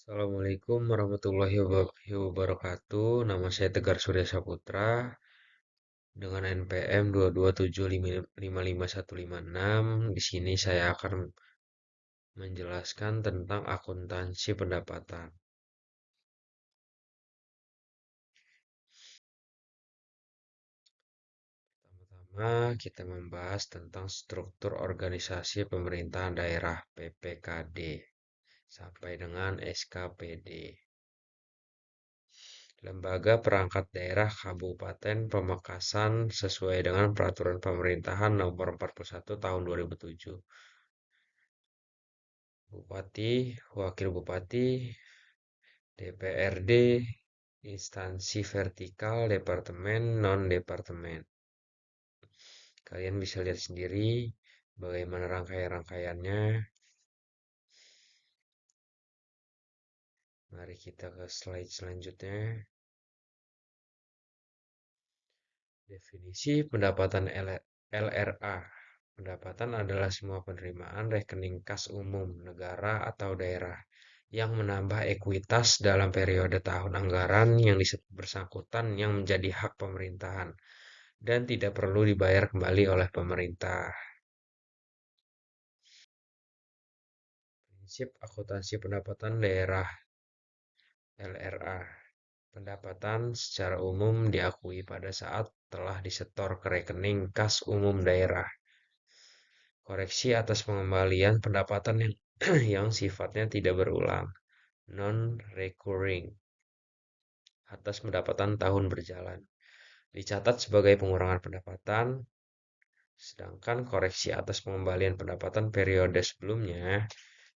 Assalamualaikum warahmatullahi wabarakatuh. Nama saya Tegar Surya Saputra dengan NPM 227555156. Di sini saya akan menjelaskan tentang akuntansi pendapatan. Pertama, kita membahas tentang struktur organisasi pemerintahan daerah PPKD sampai dengan SKPD. Lembaga Perangkat Daerah Kabupaten Pamekasan sesuai dengan Peraturan Pemerintahan Nomor 41 Tahun 2007. Bupati, Wakil Bupati, DPRD, instansi vertikal, departemen, non-departemen. Kalian bisa lihat sendiri bagaimana rangkaian-rangkaiannya. Mari kita ke slide selanjutnya. Definisi pendapatan LRA. Pendapatan adalah semua penerimaan rekening kas umum negara atau daerah yang menambah ekuitas dalam periode tahun anggaran yang bersangkutan yang menjadi hak pemerintahan dan tidak perlu dibayar kembali oleh pemerintah. Prinsip akuntansi pendapatan daerah LRA. Pendapatan secara umum diakui pada saat telah disetor ke rekening kas umum daerah. Koreksi atas pengembalian pendapatan yang yang sifatnya tidak berulang, non-recurring, atas pendapatan tahun berjalan. Dicatat sebagai pengurangan pendapatan, sedangkan koreksi atas pengembalian pendapatan periode sebelumnya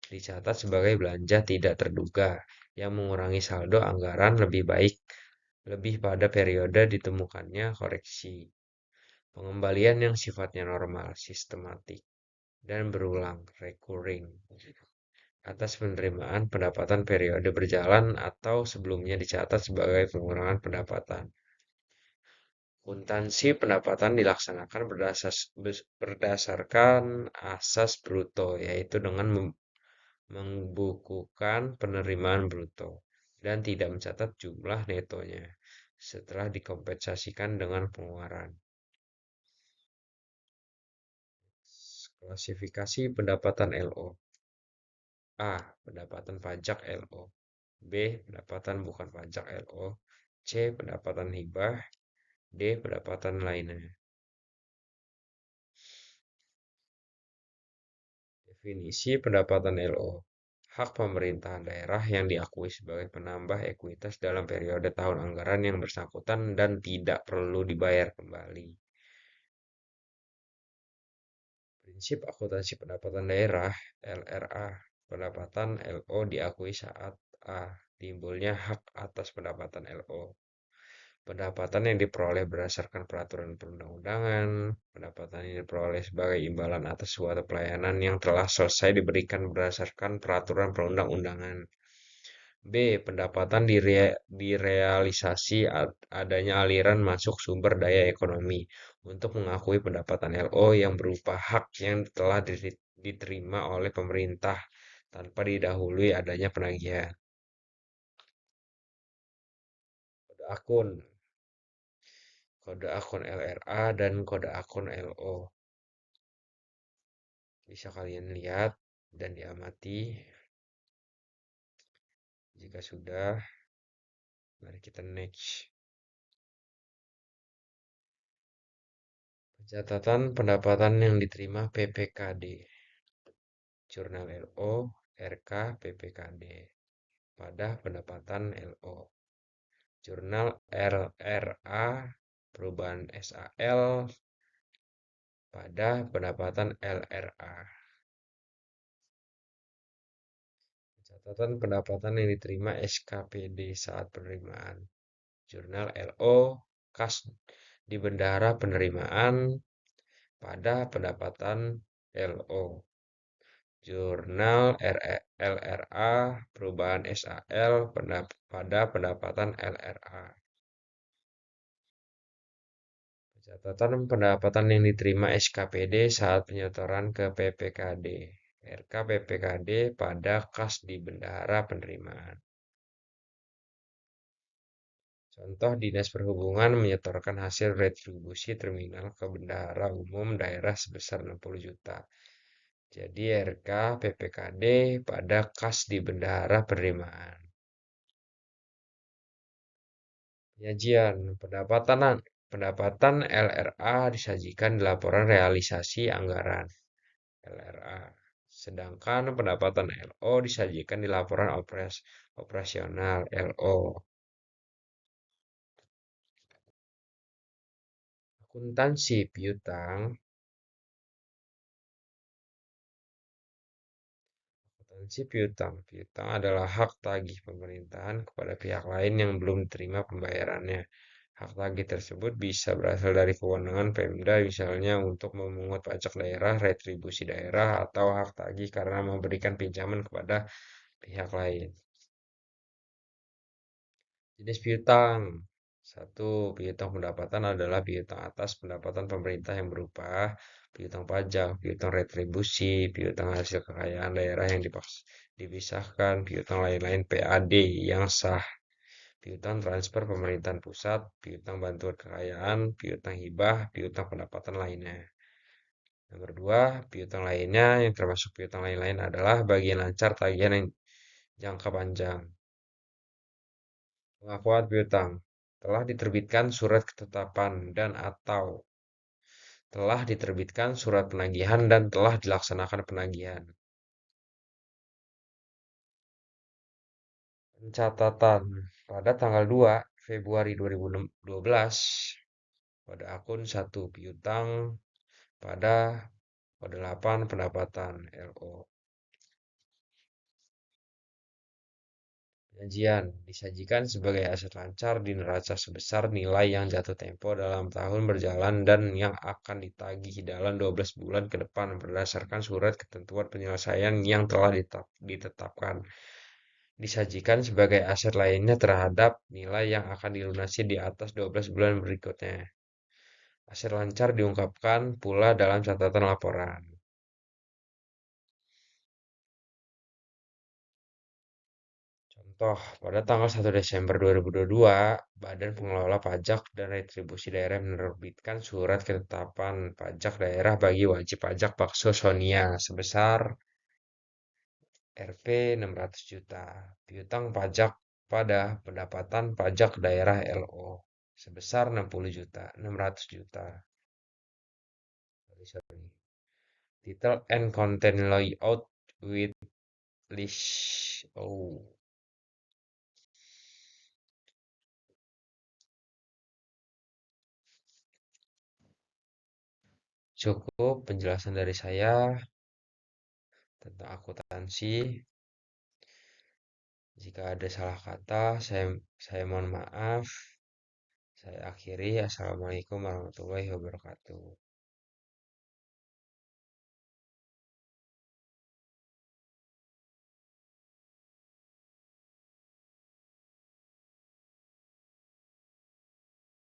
dicatat sebagai belanja tidak terduga yang mengurangi saldo anggaran lebih pada periode ditemukannya koreksi. Pengembalian yang sifatnya normal, sistematik, dan berulang, recurring, atas penerimaan pendapatan periode berjalan atau sebelumnya dicatat sebagai pengurangan pendapatan. Akuntansi pendapatan dilaksanakan berdasarkan asas bruto, yaitu dengan membukukan penerimaan bruto dan tidak mencatat jumlah netonya setelah dikompensasikan dengan pengeluaran. Klasifikasi pendapatan LO. A. Pendapatan pajak LO. B. Pendapatan bukan pajak LO. C. Pendapatan hibah. D. Pendapatan lainnya. Definisi pendapatan LO. Hak pemerintahan daerah yang diakui sebagai penambah ekuitas dalam periode tahun anggaran yang bersangkutan dan tidak perlu dibayar kembali. Prinsip akuntansi pendapatan daerah (LRA). Pendapatan LO diakui saat a. Timbulnya hak atas pendapatan LO. Pendapatan yang diperoleh berdasarkan peraturan perundang-undangan. Pendapatan yang diperoleh sebagai imbalan atas suatu pelayanan yang telah selesai diberikan berdasarkan peraturan perundang-undangan. B. Pendapatan direalisasi adanya aliran masuk sumber daya ekonomi untuk mengakui pendapatan LO yang berupa hak yang telah diterima oleh pemerintah tanpa didahului adanya penagihan. Kode akun, kode akun LRA dan kode akun LO. Bisa kalian lihat dan diamati. Jika sudah, mari kita next. Pencatatan pendapatan yang diterima PPKD. Jurnal LO, RK, PPKD. Pada pendapatan LO. Jurnal RRA, perubahan SAL pada pendapatan LRA. Catatan pendapatan yang diterima SKPD saat penerimaan. Jurnal LO, kas di bendahara penerimaan pada pendapatan LO. Jurnal LRA, perubahan SAL pada pendapatan LRA. Catatan pendapatan yang diterima SKPD saat penyetoran ke PPKD. RK PPKD pada kas di bendahara penerimaan. Contoh Dinas Perhubungan menyetorkan hasil retribusi terminal ke bendahara umum daerah sebesar 60 juta. Jadi RK PPKD pada kas di bendahara penerimaan. Penyajian pendapatan LRA disajikan di laporan realisasi anggaran LRA. Sedangkan pendapatan LO disajikan di laporan operasional LO. Akuntansi piutang. Akuntansi piutang. Piutang adalah hak tagih pemerintahan kepada pihak lain yang belum diterima pembayarannya. Hak tagih tersebut bisa berasal dari kewenangan Pemda, misalnya untuk memungut pajak daerah, retribusi daerah, atau hak tagih karena memberikan pinjaman kepada pihak lain. Jenis piutang. Satu, piutang pendapatan adalah piutang atas pendapatan pemerintah yang berupa piutang pajak, piutang retribusi, piutang hasil kekayaan daerah yang dipisahkan, piutang lain-lain PAD yang sah, piutang transfer pemerintahan pusat, piutang bantuan kekayaan, piutang hibah, piutang pendapatan lainnya. Nomor dua, piutang lainnya yang termasuk piutang lain-lain adalah bagian lancar tagihan yang jangka panjang. Pengakuan piutang telah diterbitkan surat ketetapan dan atau telah diterbitkan surat penagihan dan telah dilaksanakan penagihan. Pencatatan pada tanggal 2 Februari 2012 pada akun 1 piutang pada kode 8 pendapatan LO. Penyajian disajikan sebagai aset lancar di neraca sebesar nilai yang jatuh tempo dalam tahun berjalan dan yang akan ditagih dalam 12 bulan ke depan berdasarkan surat ketentuan penyelesaian yang telah ditetapkan. Disajikan sebagai aset lainnya terhadap nilai yang akan dilunasi di atas 12 bulan berikutnya. Aset lancar diungkapkan pula dalam catatan laporan. Contoh, pada tanggal 1 Desember 2022, Badan Pengelola Pajak dan Retribusi Daerah menerbitkan surat ketetapan pajak daerah bagi wajib pajak Bakso Sonia sebesar Rp 600 juta. Piutang pajak pada pendapatan pajak daerah LO sebesar 60 juta, 600 juta. Sorry. Title and content layout with list. Oh, cukup penjelasan dari saya tentang akuntansi. Jika ada salah kata, saya mohon maaf. Saya akhiri. Assalamualaikum warahmatullahi wabarakatuh.